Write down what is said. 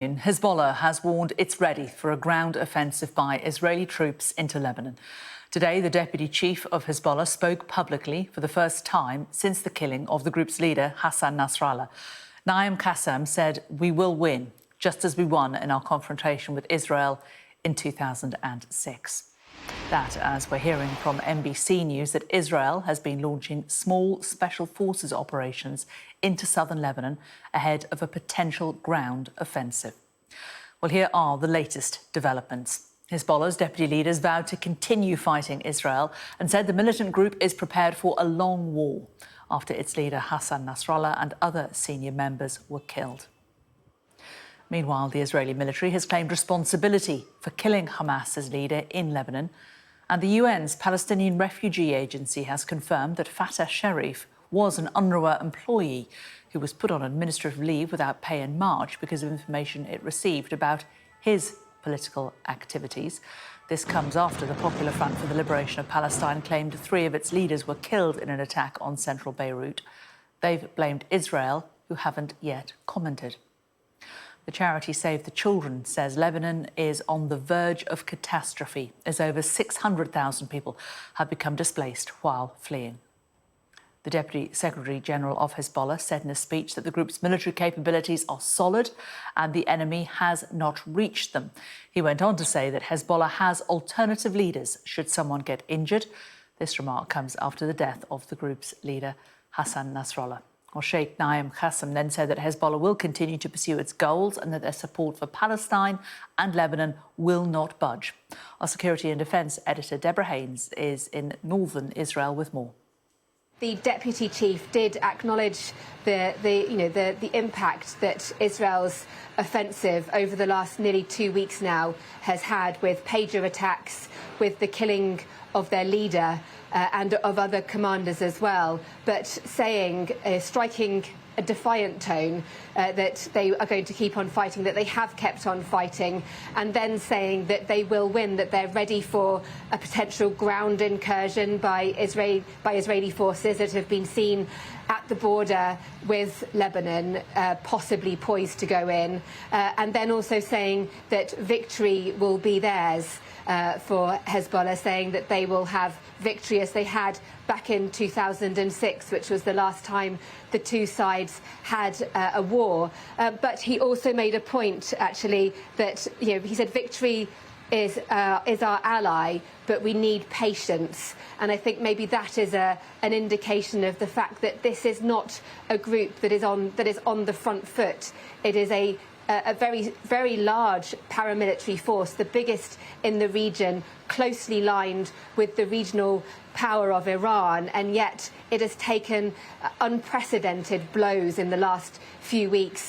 Hezbollah has warned it's ready for a ground offensive by Israeli troops into Lebanon. Today, the deputy chief of Hezbollah spoke publicly for the first time since the killing of the group's leader, Hassan Nasrallah. Naim Qassem said, "We will win, just as we won in our confrontation with Israel in 2006. That, as we're hearing from NBC News, that Israel has been launching small special forces operations into southern Lebanon ahead of a potential ground offensive. Well, here are the latest developments. Hezbollah's deputy leaders vowed to continue fighting Israel and said the militant group is prepared for a long war after its leader Hassan Nasrallah and other senior members were killed. Meanwhile, the Israeli military has claimed responsibility for killing Hamas's leader in Lebanon, and the UN's Palestinian Refugee Agency has confirmed that Fatah Sharif was an UNRWA employee who was put on administrative leave without pay in March because of information it received about his political activities. This comes after the Popular Front for the Liberation of Palestine claimed 3 of its leaders were killed in an attack on central Beirut. They've blamed Israel, who haven't yet commented. The charity Save the Children says Lebanon is on the verge of catastrophe as over 600,000 people have become displaced while fleeing. The Deputy Secretary-General of Hezbollah said in a speech that the group's military capabilities are solid and the enemy has not reached them. He went on to say that Hezbollah has alternative leaders should someone get injured. This remark comes after the death of the group's leader, Hassan Nasrallah. Well, Sheikh Naim Qassem then said that Hezbollah will continue to pursue its goals and that their support for Palestine and Lebanon will not budge. Our security and defence editor Deborah Haynes is in northern Israel with more. The deputy chief did acknowledge the impact that Israel's offensive over the last nearly 2 weeks now has had, with pager attacks, with the killing of their leader and of other commanders as well, but saying, striking a defiant tone, that they are going to keep on fighting, that they have kept on fighting, and then saying that they will win, that they're ready for a potential ground incursion by Israeli forces that have been seen at the border with Lebanon, possibly poised to go in, and then also saying that victory will be theirs for Hezbollah, saying that they will have victory as they had back in 2006, which was the last time the two sides had a war. But he also made a point, actually, that he said victory is our ally, but we need patience. And I think maybe that is an indication of the fact that this is not a group that is on the front foot. It is a very, very large paramilitary force, the biggest in the region, closely lined with the regional power of Iran, and yet it has taken unprecedented blows in the last few weeks